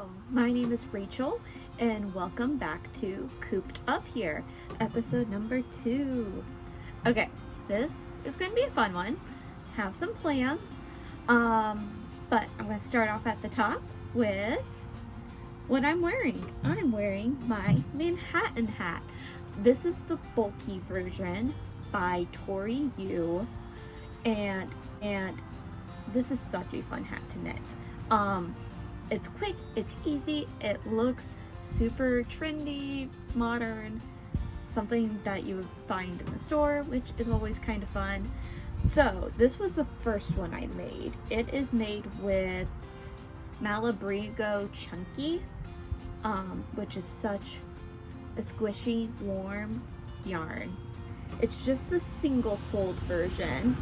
Hello, my name is Rachel and welcome back to Cooped Up Here, episode number 2. Okay, this is going to be a fun one. Have some plans, but I'm going to start off at the top with what I'm wearing. I'm wearing my Manhattan hat. This is the bulky version by Tori and this is such a fun hat to knit. It's quick, it's easy, it looks super trendy, modern, something that you would find in the store, which is always kind of fun. So this was the first one I made. It is made with Malabrigo Chunky, which is such a squishy, warm yarn. It's just the single fold version.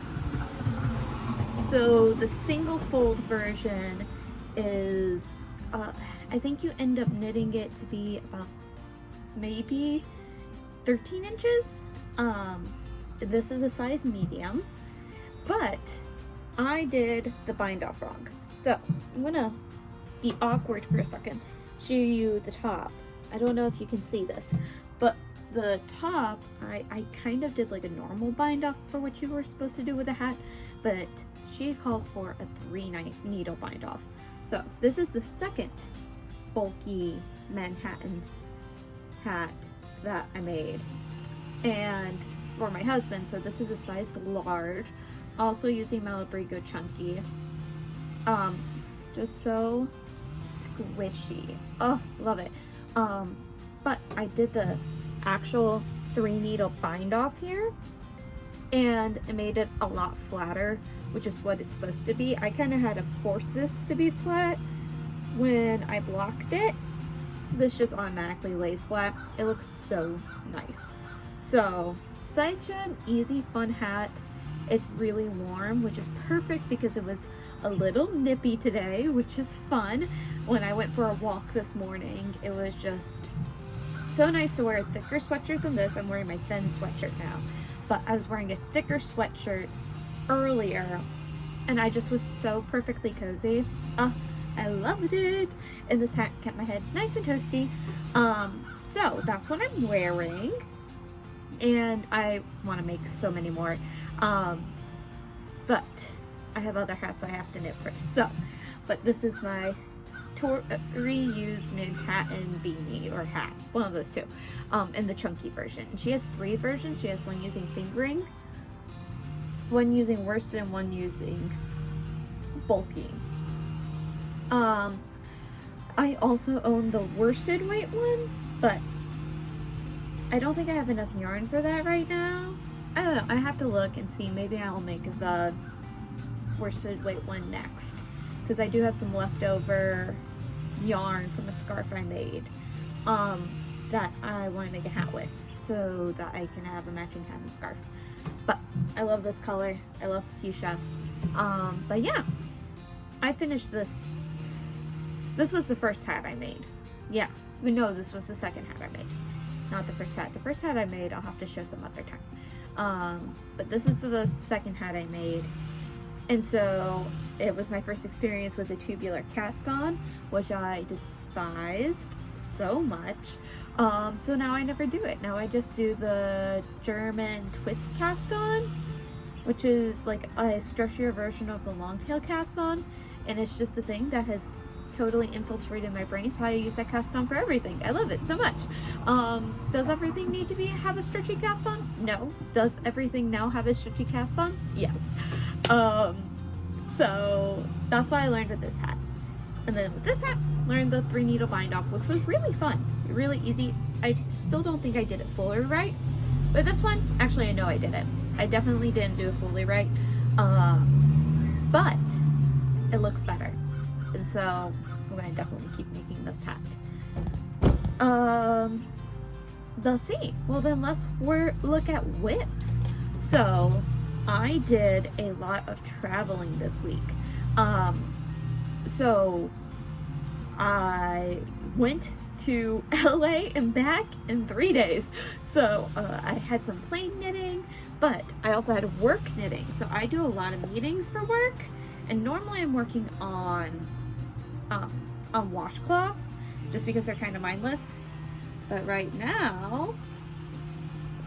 So the single fold version is, I think you end up knitting it to be about maybe 13 inches. This is a size medium, but I did the bind off wrong. So I'm gonna be awkward for a second, show you the top. I don't know if you can see this, but the top, I kind of did like a normal bind off for what you were supposed to do with a hat, but she calls for a 3-needle bind off. So this is the second bulky Manhattan hat that I made, and for my husband, so this is a size large, also using Malabrigo Chunky. Just so squishy. Oh, love it. But I did the actual 3-needle bind off here, and it made it a lot flatter, which is what it's supposed to be. I kind of had to force this to be flat when I blocked it. This just automatically lays flat. It looks so nice. So such an easy, fun hat. It's really warm, which is perfect because it was a little nippy today, which is fun. When I went for a walk this morning, it was just so nice to wear a thicker sweatshirt than this. I'm wearing my thin sweatshirt now, but I was wearing a thicker sweatshirt earlier and I just was so perfectly cozy. I loved it, and this hat kept my head nice and toasty. So that's what I'm wearing, and I want to make so many more, but I have other hats I have to knit first. So, but this is my reused Manhattan beanie or hat, one of those two, in the chunky version. And she has 3 versions. She has one using fingering, one using worsted, and one using bulky. I also own the worsted weight one, but I don't think I have enough yarn for that right now. I don't know, I have to look and see. Maybe I'll make the worsted weight one next, because I do have some leftover yarn from a scarf I made that I want to make a hat with, so that I can have a matching hat and scarf. But I love this color. I love fuchsia. But yeah, I finished this. This was the first hat I made. Yeah, no, this was the second hat I made, not the first hat. The first hat I made, I'll have to show some other time. But this is the second hat I made. And so it was my first experience with a tubular cast on, which I despised so much. So now I never do it. Now I just do the German twist cast on, which is like a stretchier version of the longtail cast on. And it's just the thing that has totally infiltrated my brain, so I use that cast on for everything. I love it so much. Does everything need to have a stretchy cast on? No. Does everything now have a stretchy cast on? Yes. So that's why I learned with this hat. And then with this hat, learned the 3-needle bind off, which was really fun, really easy. I still don't think I did it fully right, but this one, actually, I know I did it. I definitely didn't do it fully right, but it looks better. And so I'm going to definitely keep making this hat. Let's see. Well, then let's look at whips. So I did a lot of traveling this week. So I went to LA and back in 3 days. So I had some plain knitting, but I also had work knitting. So I do a lot of meetings for work, and normally I'm working on on washcloths just because they're kind of mindless. But right now,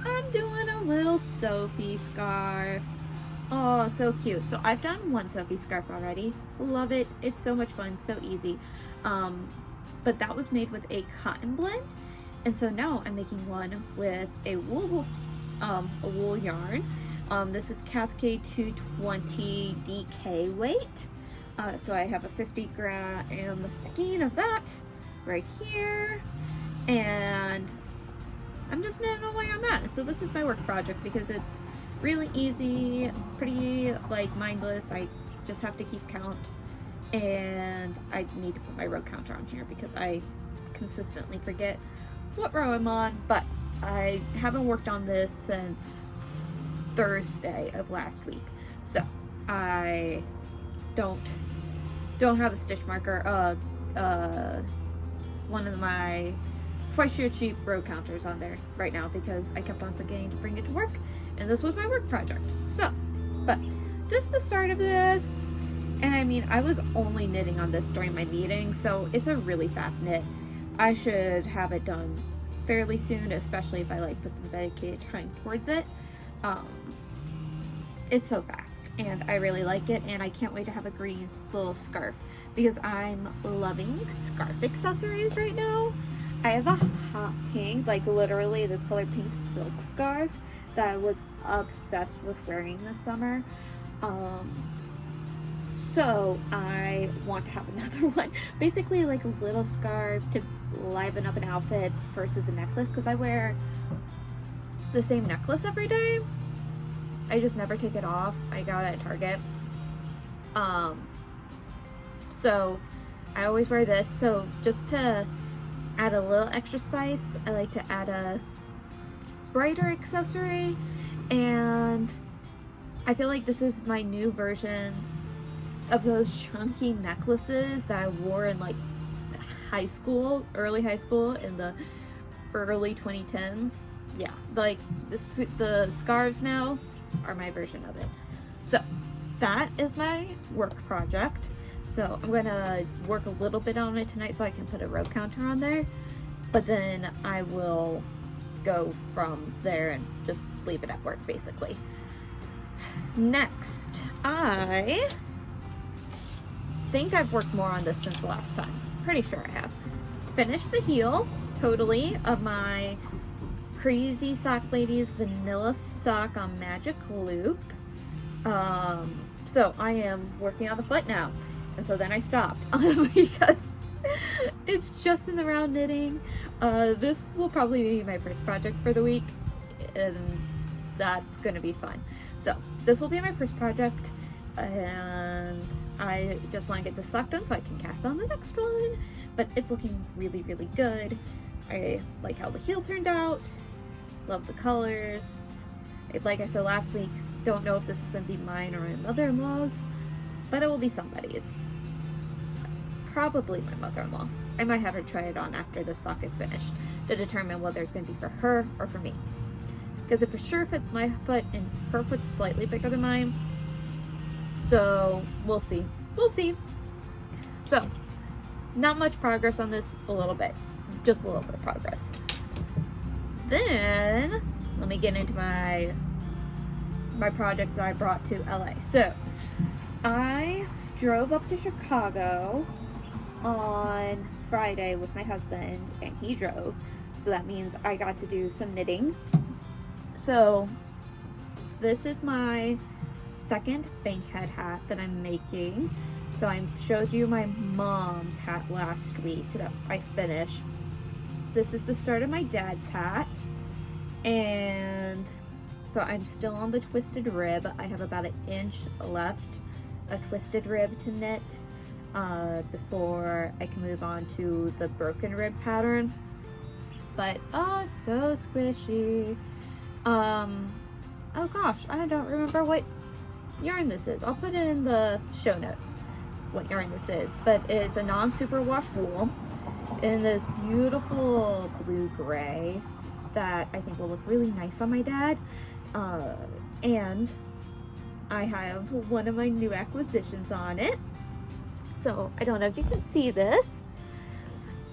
I'm doing a little Sophie scarf. Oh, so cute. So I've done one Sophie scarf already. Love it. It's so much fun, so easy. But that was made with a cotton blend. And so now I'm making one with a wool yarn. This is Cascade 220 DK weight. So I have a 50 gram skein of that right here. And I'm just knitting away on that. So this is my work project because it's really easy, pretty like mindless. I just have to keep count, and I need to put my row counter on here because I consistently forget what row I'm on, but I haven't worked on this since Thursday of last week, so I don't have a stitch marker. One of my twice your cheap row counters on there right now because I kept on forgetting to bring it to work, and this was my work project. So, but just the start of this, and I mean, I was only knitting on this during my meeting, so it's a really fast knit. I should have it done fairly soon, especially if I like put some dedicated time towards it. It's so fast, and I really like it, and I can't wait to have a green little scarf because I'm loving scarf accessories right now. I have a hot pink, like literally this color pink silk scarf that I was obsessed with wearing this summer. So I want to have another one. Basically like a little scarf to liven up an outfit versus a necklace, because I wear the same necklace every day. I just never take it off. I got it at Target. So I always wear this. So just to add a little extra spice, I like to add a brighter accessory, and I feel like this is my new version of those chunky necklaces that I wore in like high school, early high school, in the early 2010s. Yeah, like the scarves now are my version of it. So that is my work project. So I'm gonna work a little bit on it tonight so I can put a row counter on there, but then I will go from there and just leave it at work basically. Next, I think I've worked more on this since the last time. Pretty sure I have. Finished the heel totally of my Crazy Sock Ladies vanilla sock on magic loop. So I am working on the foot now, and so then I stopped because it's just in the round knitting. This will probably be my first project for the week, and that's gonna be fun. So this will be my first project, and I just want to get this sock done so I can cast on the next one. But it's looking really, really good. I like how the heel turned out. Love the colors. Like I said last week, don't know if this is going to be mine or my mother-in-law's, but it will be somebody's. Probably my mother-in-law. I might have her try it on after the sock is finished to determine whether it's going to be for her or for me. Because if it sure fits my foot, and her foot's slightly bigger than mine, so we'll see. We'll see. So, not much progress on this, a little bit. Just a little bit of progress. Then, let me get into my projects that I brought to LA. So, I drove up to Chicago on Friday with my husband, and he drove. So that means I got to do some knitting. So, this is my second Bankhead hat that I'm making. So I showed you my mom's hat last week that I finished. This is the start of my dad's hat, and so I'm still on the twisted rib. I have about 1 inch left, a twisted rib to knit before I can move on to the broken rib pattern. But oh, it's so squishy. Oh gosh, I don't remember what yarn this is. I'll put it in the show notes what yarn this is, but it's a non-superwash wool in this beautiful blue gray that I think will look really nice on my dad. And I have one of my new acquisitions on it. So I don't know if you can see this,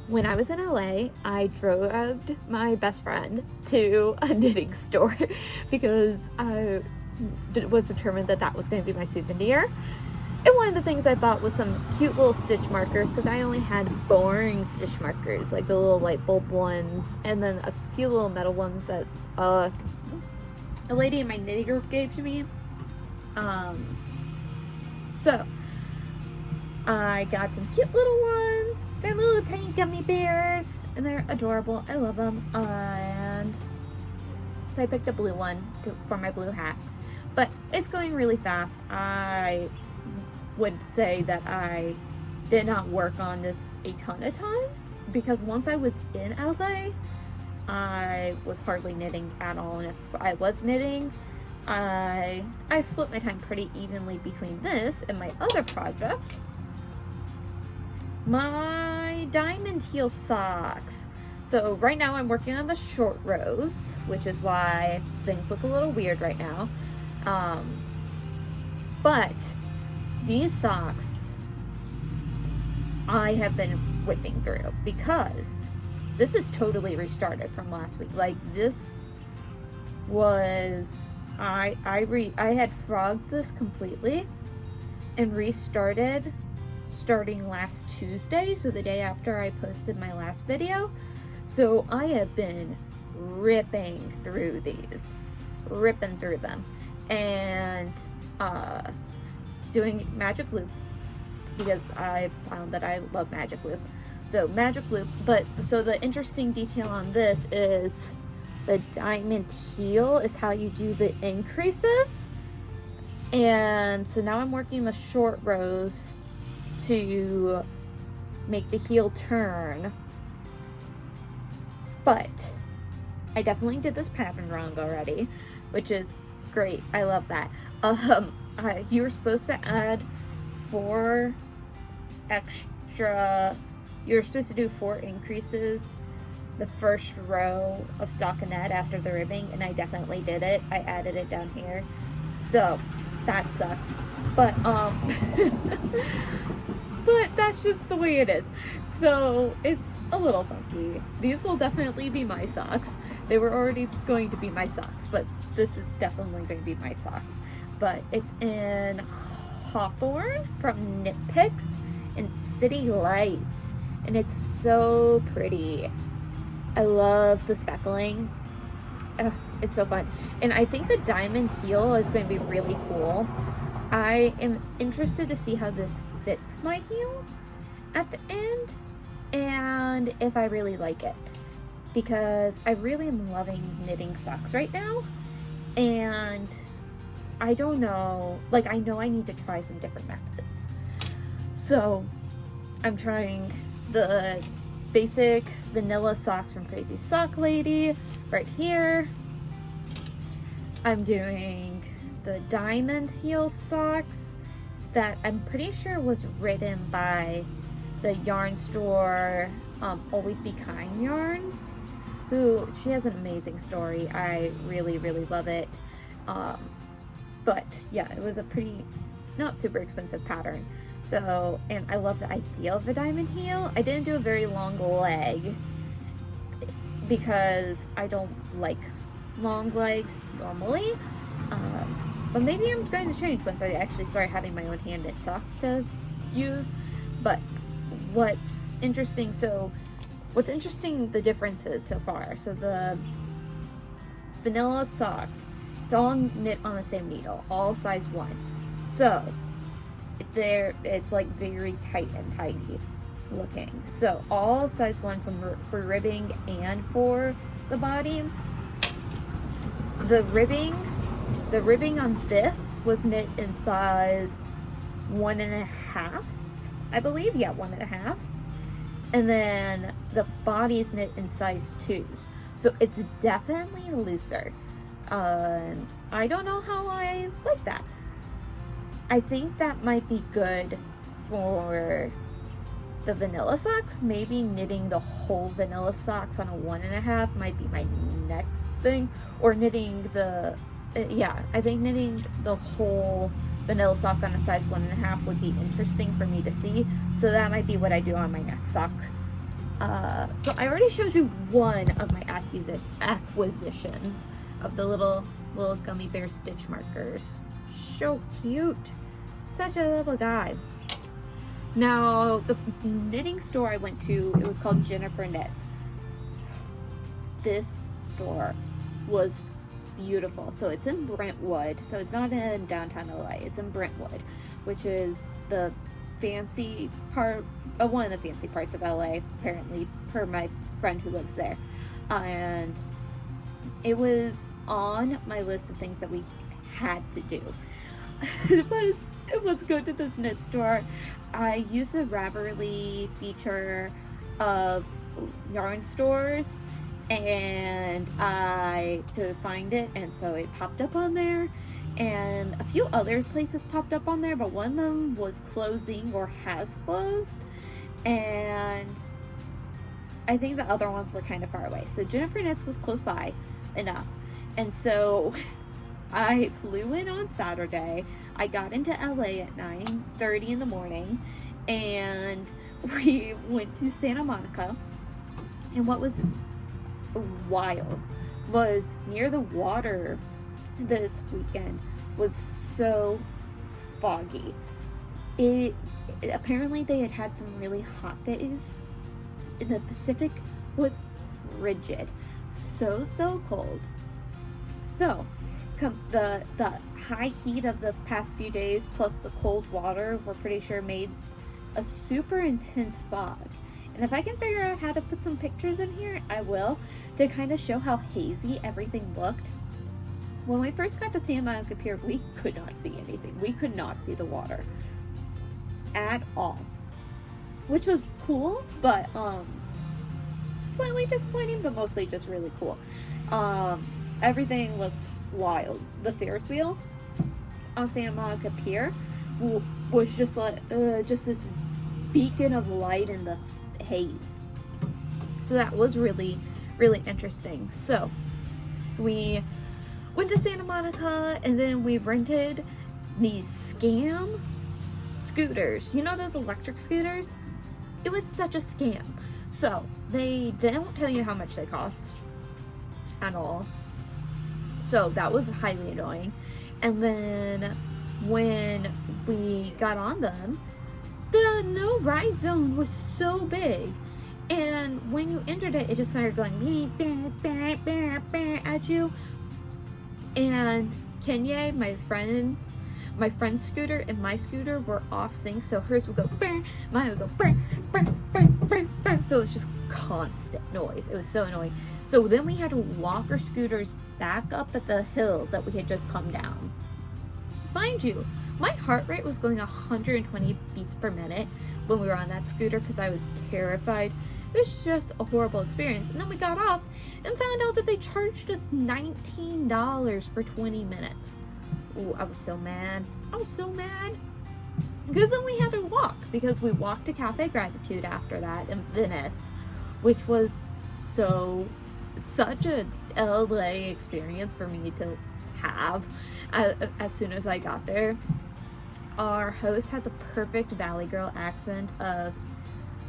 when I was in LA, I drugged my best friend to a knitting store because I was determined that that was going to be my souvenir. And one of the things I bought was some cute little stitch markers because I only had boring stitch markers, like the little light bulb ones, and then a few little metal ones that a lady in my knitting group gave to me. So I got some cute little ones. They're little tiny gummy bears, and they're adorable. I love them. And so I picked a blue one for my blue hat. But it's going really fast. I would say that I did not work on this a ton of time because once I was in LA, I was hardly knitting at all. And if I was knitting, I split my time pretty evenly between this and my other project, my diamond heel socks. So right now I'm working on the short rows, which is why things look a little weird right now. But these socks I have been whipping through because this is totally restarted from last week. Like this was, I had frogged this completely and restarted starting last Tuesday, so the day after I posted my last video. So I have been ripping through them and doing magic loop because I've found that I love magic loop. So magic loop, but so the interesting detail on this is the diamond heel is how you do the increases. And so now I'm working the short rows to make the heel turn. But I definitely did this pattern wrong already, which is great. I love that. You were supposed to add 4 extra, you were supposed to do 4 increases the first row of stockinette after the ribbing, and I definitely did it. I added it down here. So that sucks. But but that's just the way it is. So it's a little funky. These will definitely be my socks. They were already going to be my socks, but this is definitely going to be my socks. But it's in Hawthorne from Knit Picks and City Lights, and it's so pretty. I love the speckling. It's so fun. And I think the diamond heel is going to be really cool. I am interested to see how this fits my heel at the end and if I really like it, because I really am loving knitting socks right now, and I don't know, like I know I need to try some different methods. So I'm trying the basic vanilla socks from Crazy Sock Lady right here. I'm doing the diamond heel socks that I'm pretty sure was written by the yarn store Always Be Kind Yarns, who, she has an amazing story. I really love it. But yeah, it was a pretty not super expensive pattern. So, and I love the idea of the diamond heel. I didn't do a very long leg because I don't like long legs normally. But maybe I'm going to change once I actually start having my own hand knit socks to use. But what's interesting, the differences so far. So the vanilla socks, it's all knit on the same needle, all size 1. So it's like very tight and tidy looking. So all size 1 for ribbing and for the body. The ribbing on this was knit in size 1.5, I believe. Yeah, 1.5. And then the body's knit in size 2s. So it's definitely looser. And I don't know how I like that. I think that might be good for the vanilla socks. Maybe knitting the whole vanilla socks on a 1.5 might be my next thing. Or knitting the, I think knitting the whole vanilla sock on a size 1.5 would be interesting for me to see. So that might be what I do on my next sock So I already showed you one of my acquisitions of the little gummy bear stitch markers. So cute. Such a little guy. Now, the knitting store I went to, it was called Jennifer Knits. This store was beautiful. So it's in Brentwood. So it's not in downtown LA. It's in Brentwood, which is the fancy part, one of the fancy parts of LA, apparently, per my friend who lives there. And it was on my list of things that we had to do. It was go to this knit store. I used the Ravelry feature of yarn stores and to find it, and so it popped up on there, and a few other places popped up on there, but one of them was closing or has closed, and I think the other ones were kind of far away. So Jennifer Knits was close by enough, and so I flew in on Saturday. I got into LA at 9:30 in the morning, and we went to Santa Monica. And what was wild was near the water this weekend was so foggy. Apparently they had some really hot days. The Pacific was frigid, so cold. So the high heat of the past few days plus the cold water, we're pretty sure made a super intense fog. And if I can figure out how to put some pictures in here, I will, to kind of show how hazy everything looked. When we first got to Santa Monica Pier, we could not see anything. We could not see the water at all, which was cool, but slightly disappointing, but mostly just really cool. Everything looked wild. The Ferris wheel on Santa Monica Pier was just like just this beacon of light in the haze. So that was really interesting. So we went to Santa Monica, and then we rented these scam scooters. You know those electric scooters? It was such a scam. So they don't tell you how much they cost at all. So that was highly annoying. And then when we got on them, the no ride zone was so big. And when you entered it, it just started going at you. And Kenya, my friend's scooter and my scooter were off sync, so hers would go mine would go so it's just constant noise. It was so annoying. So then we had to walk our scooters back up at the hill that we had just come down. Mind you, my heart rate was going 120 beats per minute when we were on that scooter because I was terrified. It was just a horrible experience. And then we got off and found out that they charged us $19 for 20 minutes. Ooh, I was so mad. Because then we had to walk, because we walked to Cafe Gratitude after that in Venice, which was such a LA experience for me to have as soon as I got there. Our host had the perfect Valley Girl accent of,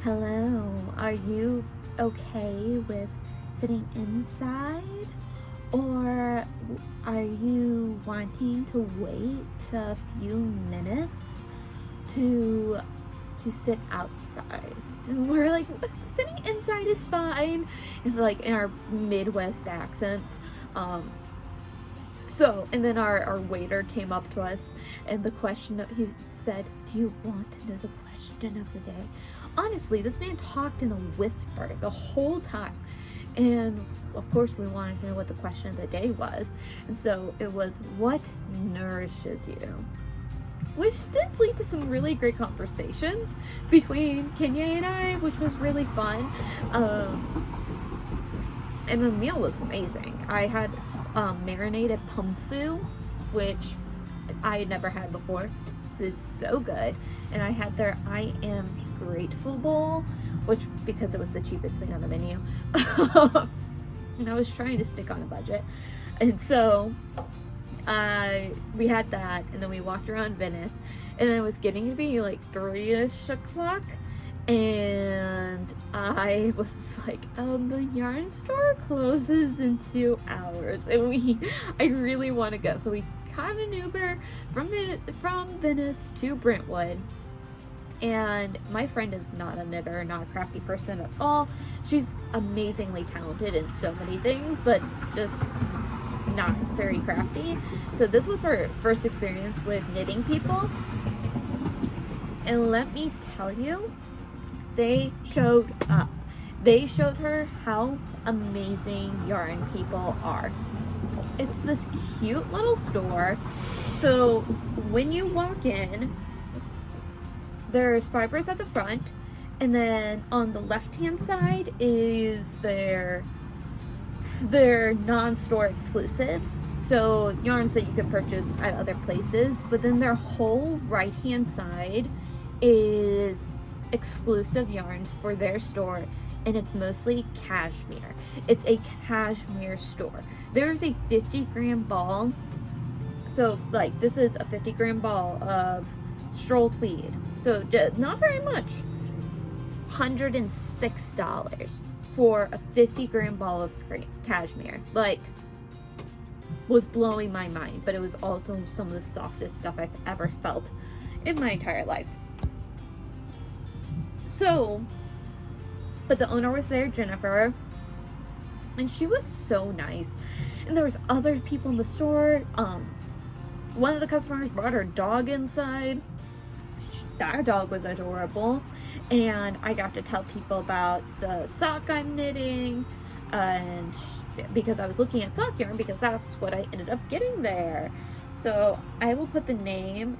"Hello, are you okay with sitting inside? Or are you wanting to wait a few minutes to sit outside?" And we're like, "Sitting inside is fine," and like in our Midwest accents. And then our waiter came up to us, and the question that he said, "Do you want to know the question of the day?" Honestly, this man talked in a whisper the whole time. And of course we wanted to know what the question of the day was. And so it was, what nourishes you? Which did lead to some really great conversations between Kenya and I, which was really fun. And the meal was amazing. I had marinated pumfu, which I had never had before. It was so good. And I had their I Am Grateful bowl, which, because it was the cheapest thing on the menu. And I was trying to stick on a budget. And so we had that, and then we walked around Venice, and it was getting to be like 3-ish o'clock, and I was like, the yarn store closes in 2 hours, and I really want to go. So we got an Uber from Venice to Brentwood. And my friend is not a knitter, not a crafty person at all. She's amazingly talented in so many things, but just not very crafty. So this was her first experience with knitting people. And let me tell you, they showed up. They showed her how amazing yarn people are. It's this cute little store. So when you walk in, there's fibers at the front, and then on the left-hand side is their non-store exclusives. So yarns that you can purchase at other places, but then their whole right-hand side is exclusive yarns for their store, and it's mostly cashmere. It's a cashmere store. There's a 50-gram ball. So like this is a 50-gram ball of Stroll Tweed. So not very much. $106 for a 50-gram ball of cashmere. Like, was blowing my mind, but it was also some of the softest stuff I've ever felt in my entire life. So, but the owner was there, Jennifer, and she was so nice. And there was other people in the store. One of the customers brought her dog inside. That dog was adorable, and I got to tell people about the sock I'm knitting, and because I was looking at sock yarn, because that's what I ended up getting there. So I will put the name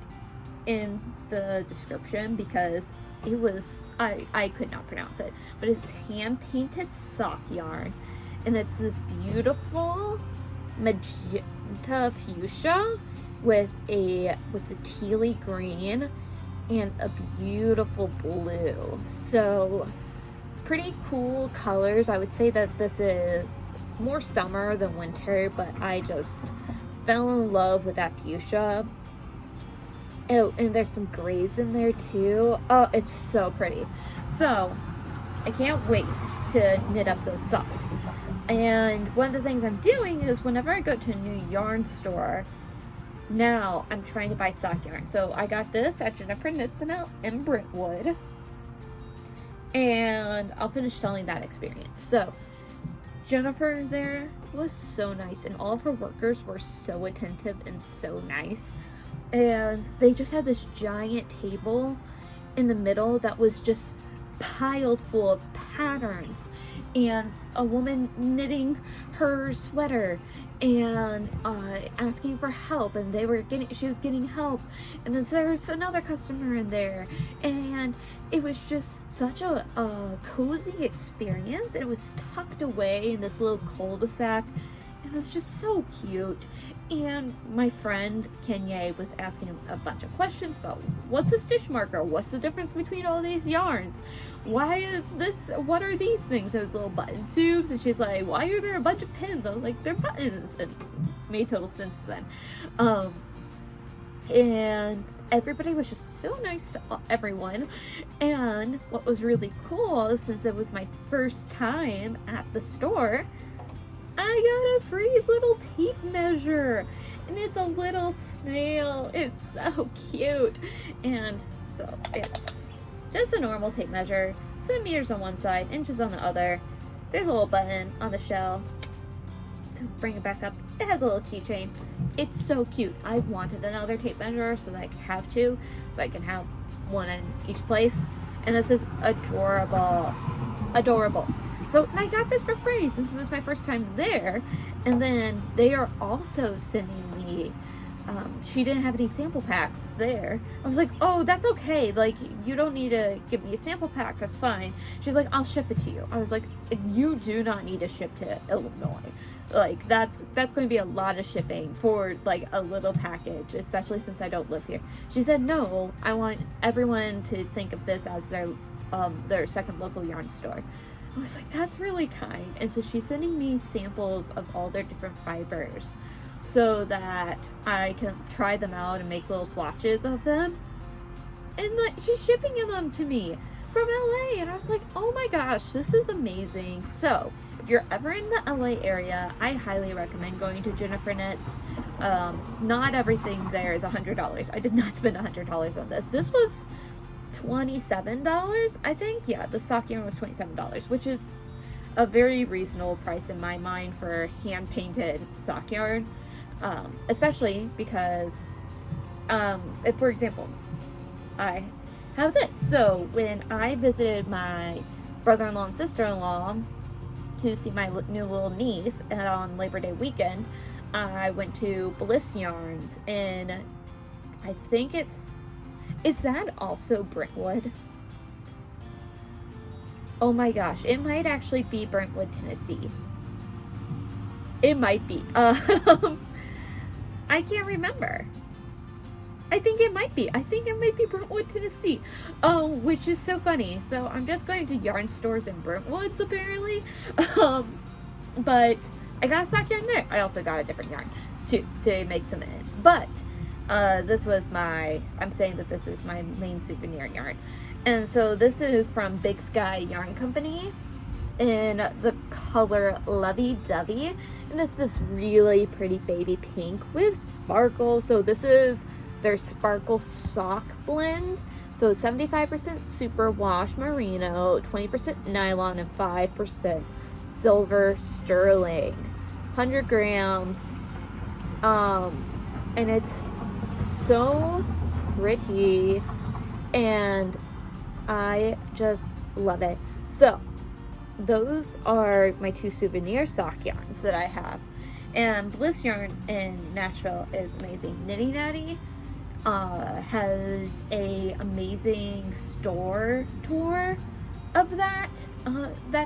in the description because it was, I could not pronounce it, but it's hand painted sock yarn, and it's this beautiful magenta fuchsia with a tealy green and a beautiful blue. So pretty cool colors. I would say that this is more summer than winter, but I just fell in love with that fuchsia. Oh, and there's some grays in there too. Oh, it's so pretty. So I can't wait to knit up those socks. And one of the things I'm doing is whenever I go to a new yarn store, now I'm trying to buy sock yarn. So I got this at Jennifer Knits in Brentwood, and I'll finish telling that experience. So Jennifer there was so nice, and all of her workers were so attentive and so nice. And they just had this giant table in the middle that was just piled full of patterns, and a woman knitting her sweater and asking for help, and she was getting help, and then there was another customer in there, and it was just such a cozy experience. It was tucked away in this little cul-de-sac. It was just so cute. And my friend Kenya was asking him a bunch of questions about what's a stitch marker, what's the difference between all these yarns, why is this, what are these things, those little button tubes, and she's like, why are there a bunch of pins? I was like, they're buttons, and it made total sense then. And everybody was just so nice to everyone. And what was really cool, since it was my first time at the store, I got a free little tape measure, and it's a little snail. It's so cute. And so it's just a normal tape measure, centimeters on one side, inches on the other. There's a little button on the shell to bring it back up. It has a little keychain. It's so cute. I wanted another tape measure so that I could have two, so I can have one in each place. And this is adorable. Adorable. So I got this for free since it was my first time there. And then they are also sending me, she didn't have any sample packs there. I was like, oh, that's okay. Like, you don't need to give me a sample pack. That's fine. She's like, I'll ship it to you. I was like, you do not need to ship to Illinois. Like, that's going to be a lot of shipping for like a little package, especially since I don't live here. She said, no, I want everyone to think of this as their second local yarn store. I was like, that's really kind. And so she's sending me samples of all their different fibers so that I can try them out and make little swatches of them. And she's shipping them to me from LA. And I was like, oh my gosh, this is amazing. So if you're ever in the LA area, I highly recommend going to Jennifer Knits. Not everything there is $100. I did not spend $100 on this. This was $27, I think. Yeah, the sock yarn was $27, which is a very reasonable price in my mind for hand painted sock yarn, especially because if, for example, I have this. So when I visited my brother-in-law and sister-in-law to see my new little niece on Labor Day weekend, I went to Bliss Yarns, and I think is that also Brentwood? Oh my gosh, it might actually be Brentwood, Tennessee. It might be. I can't remember. I think it might be. I think it might be Brentwood, Tennessee. Oh, which is so funny. So I'm just going to yarn stores in Brentwoods, apparently. But I got a sock yarn there. I also got a different yarn, too, to make some ends. But this was I'm saying that this is my main souvenir yarn. And so this is from Big Sky Yarn Company in the color Lovey Dovey. And it's this really pretty baby pink with sparkle. So this is their sparkle sock blend. So 75% superwash merino, 20% nylon, and 5% silver sterling. 100 grams. And it's so pretty. And I just love it. So those are my two souvenir sock yarns that I have. And Bliss Yarn in Nashville is amazing. Nitty Natty has a amazing store tour of that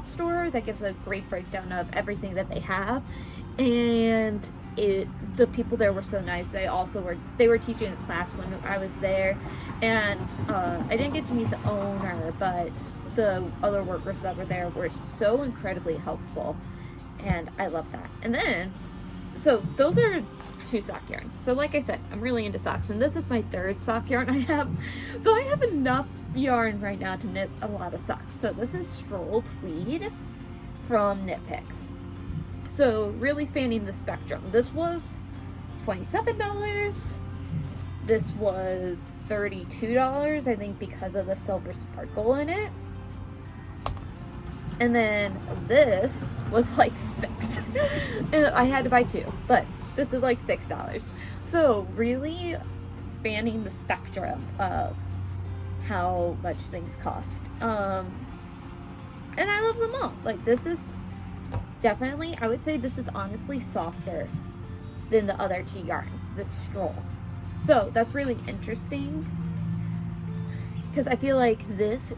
store that gives a great breakdown of everything that they have. And the people there were so nice. They were teaching a class when I was there, and I didn't get to meet the owner, but the other workers that were there were so incredibly helpful, and I love that. And then, so those are two sock yarns. So like I said, I'm really into socks, and this is my third sock yarn I have. So I have enough yarn right now to knit a lot of socks. So this is Stroll Tweed from Knit Picks. So really spanning the spectrum. This was $27. This was $32, I think, because of the silver sparkle in it. And then this was like $6. And I had to buy two, but this is like $6. So really spanning the spectrum of how much things cost. And I love them all. Like, this is definitely, I would say this is honestly softer than the other two yarns, this Stroll. So that's really interesting, because I feel like this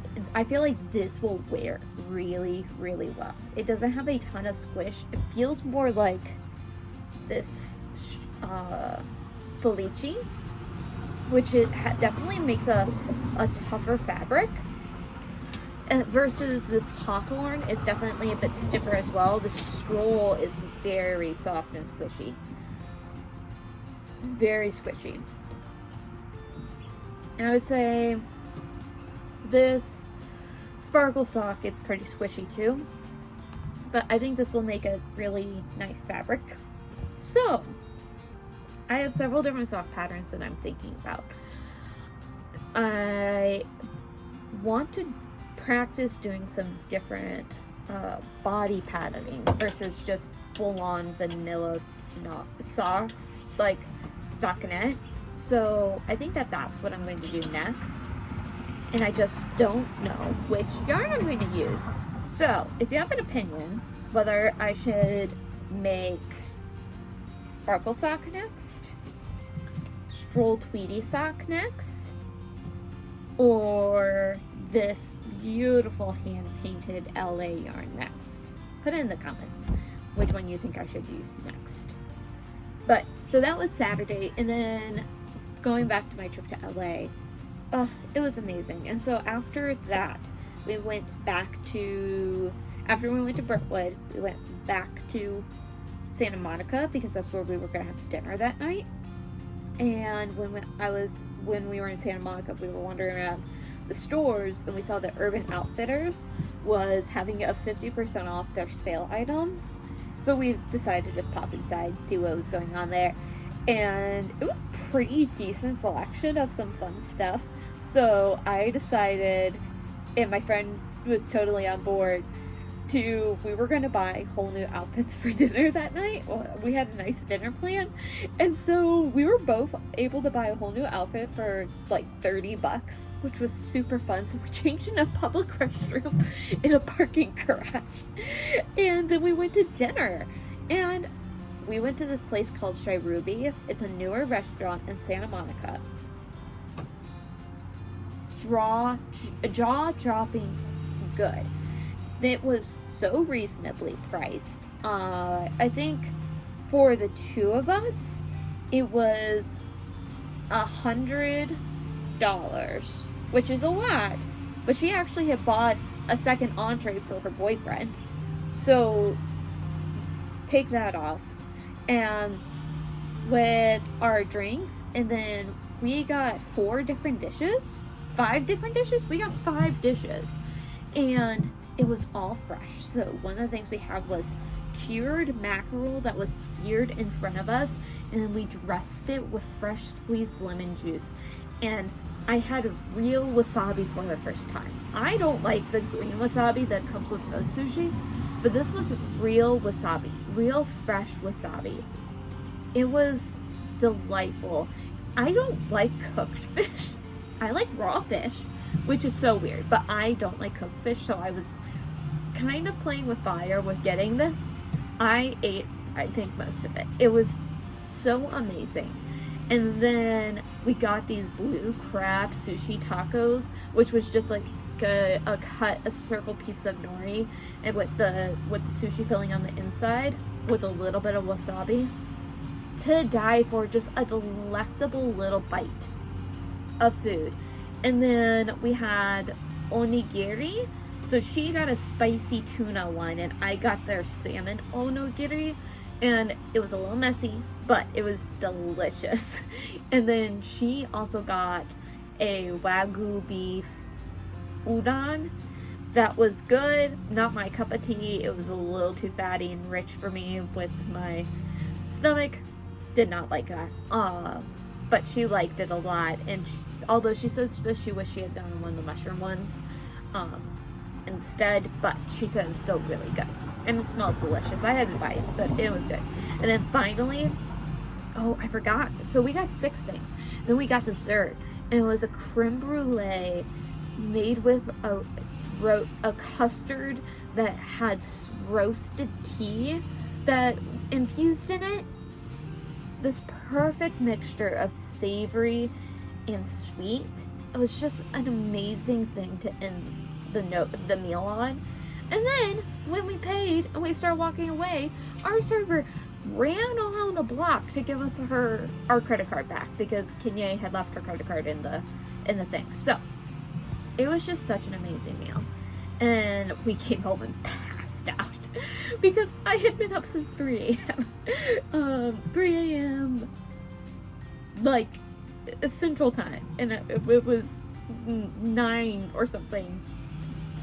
will wear really, really well. It doesn't have a ton of squish. It feels more like this Felici, which definitely makes a tougher fabric. Versus this Hawthorne is definitely a bit stiffer as well. The Stroll is very soft and squishy. Very squishy. And I would say this sparkle sock is pretty squishy too. But I think this will make a really nice fabric. So, I have several different sock patterns that I'm thinking about. I want to practice doing some different body patterning versus just full-on vanilla socks, like stockinette. So I think that's what I'm going to do next, and I just don't know which yarn I'm going to use. So if you have an opinion whether I should make sparkle sock next, Stroll Tweedy sock next, or this beautiful hand-painted LA yarn next, put it in the comments which one you think I should use next. But so that was Saturday, and then going back to my trip to LA, it was amazing. And so after that, we went to Brentwood, we went back to Santa Monica because that's where we were gonna have dinner that night. And when we were in Santa Monica, we were wandering around the stores, and we saw that Urban Outfitters was having a 50% off their sale items. So we decided to just pop inside, see what was going on there. And it was pretty decent selection of some fun stuff. So I decided, and my friend was totally on board, we were going to buy whole new outfits for dinner that night. Well, we had a nice dinner plan. And so we were both able to buy a whole new outfit for like $30, which was super fun. So we changed in a public restroom in a parking garage. And then we went to dinner. And we went to this place called Shy Ruby. It's a newer restaurant in Santa Monica. Jaw-dropping good. It was so reasonably priced. I think for the two of us, it was $100, which is a lot. But she actually had bought a second entree for her boyfriend. So take that off. And with our drinks, and then we got 5 different dishes. We got 5 dishes. And it was all fresh. So one of the things we had was cured mackerel that was seared in front of us, and then we dressed it with fresh squeezed lemon juice. And I had real wasabi for the first time. I don't like the green wasabi that comes with most sushi, but this was real wasabi, real fresh wasabi. It was delightful. I don't like cooked fish. I like raw fish, which is so weird, but I don't like cooked fish, so I was kind of playing with fire with getting this. I ate, I think, most of it. It was so amazing. And then we got these blue crab sushi tacos, which was just like a circle piece of nori, and with the sushi filling on the inside with a little bit of wasabi. To die for, just a delectable little bite of food. And then we had onigiri. So she got a spicy tuna one, and I got their salmon onigiri, and it was a little messy, but it was delicious. And then she also got a Wagyu beef udon that was good. Not my cup of tea. It was a little too fatty and rich for me with my stomach. Did not like that. But she liked it a lot, and although she says that she wished she had done one of the mushroom ones instead, but she said it was still really good, and it smelled delicious. I had to buy it, but it was good. And then finally, oh, I forgot. So we got 6 things. Then we got dessert, and it was a creme brulee made with a custard that had roasted tea that infused in it. This perfect mixture of savory and sweet. It was just an amazing thing to end the meal on. And then when we paid and we started walking away, our server ran around the block to give us our credit card back, because Kenya had left her credit card in the thing. So it was just such an amazing meal. And we came home and passed out because I had been up since 3 a.m. 3 a.m. like Central Time, and it was 9 or something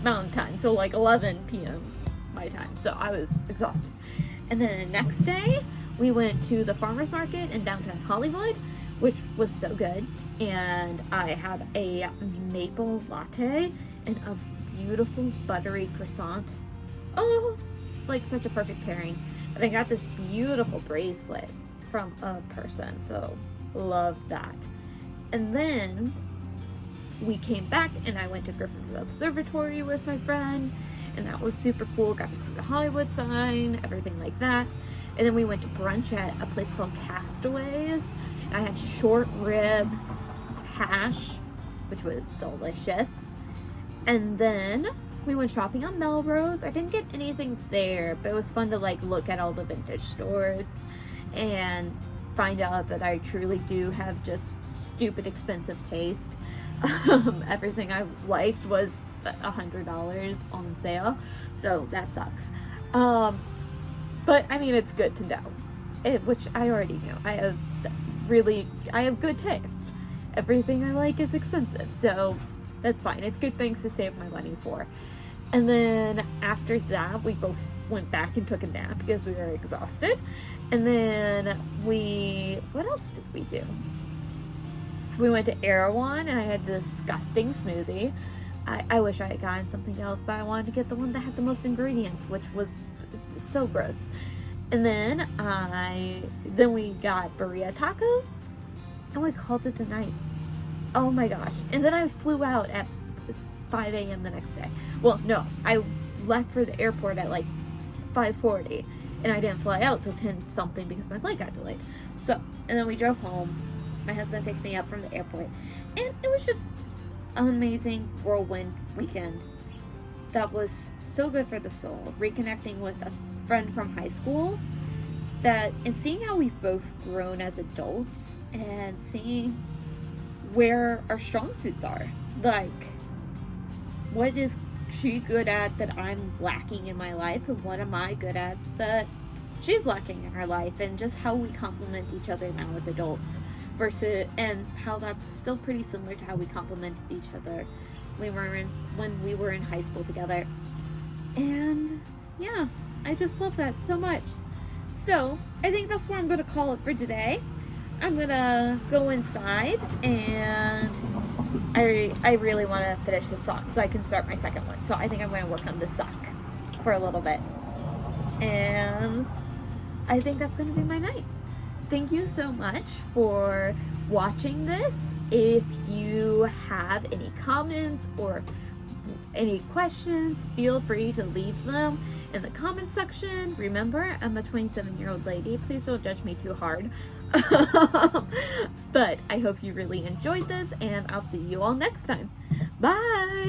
Mountain Time, so like 11 p.m. my time. So I was exhausted. And then the next day we went to the farmers market in downtown Hollywood, which was so good. And I had a maple latte and a beautiful buttery croissant. Oh, it's like such a perfect pairing. And I got this beautiful bracelet from a person, so love that. And then we came back and I went to Griffith Observatory with my friend, and that was super cool. Got to see the Hollywood sign, everything like that. And then we went to brunch at a place called Castaways. I had short rib hash, which was delicious. And then we went shopping on Melrose. I didn't get anything there, but it was fun to like look at all the vintage stores and find out that I truly do have just stupid expensive taste. Everything I liked was $100 on sale, so that sucks. But I mean, it's good to know, which I already knew. I have good taste. Everything I like is expensive, so That's fine. It's good things to save my money for. And then after that, we both went back and took a nap because we were exhausted. And then what else did we do? We went to Araucania and I had a disgusting smoothie. I wish I had gotten something else, but I wanted to get the one that had the most ingredients, which was so gross. And then we got burrito tacos and we called it a night. Oh my gosh. And then I flew out at 5 a.m. the next day. Well, no, I left for the airport at like 5:40 and I didn't fly out till 10 something because my flight got delayed. So, and then we drove home. My husband picked me up from the airport and it was just an amazing whirlwind weekend that was so good for the soul. Reconnecting with a friend from high school and seeing how we've both grown as adults and seeing where our strong suits are. Like, what is she good at that I'm lacking in my life, and what am I good at that she's lacking in her life, and just how we complement each other now as adults and how that's still pretty similar to how we complimented each other when we were in high school together. And yeah, I just love that so much. So I think that's where I'm going to call it for today. I'm going to go inside and I really want to finish this sock so I can start my second one. So I think I'm going to work on this sock for a little bit. And I think that's going to be my night. Thank you so much for watching this. If you have any comments or any questions, feel free to leave them in the comment section. Remember, I'm a 27-year-old lady. Please don't judge me too hard. But I hope you really enjoyed this, and I'll see you all next time. Bye!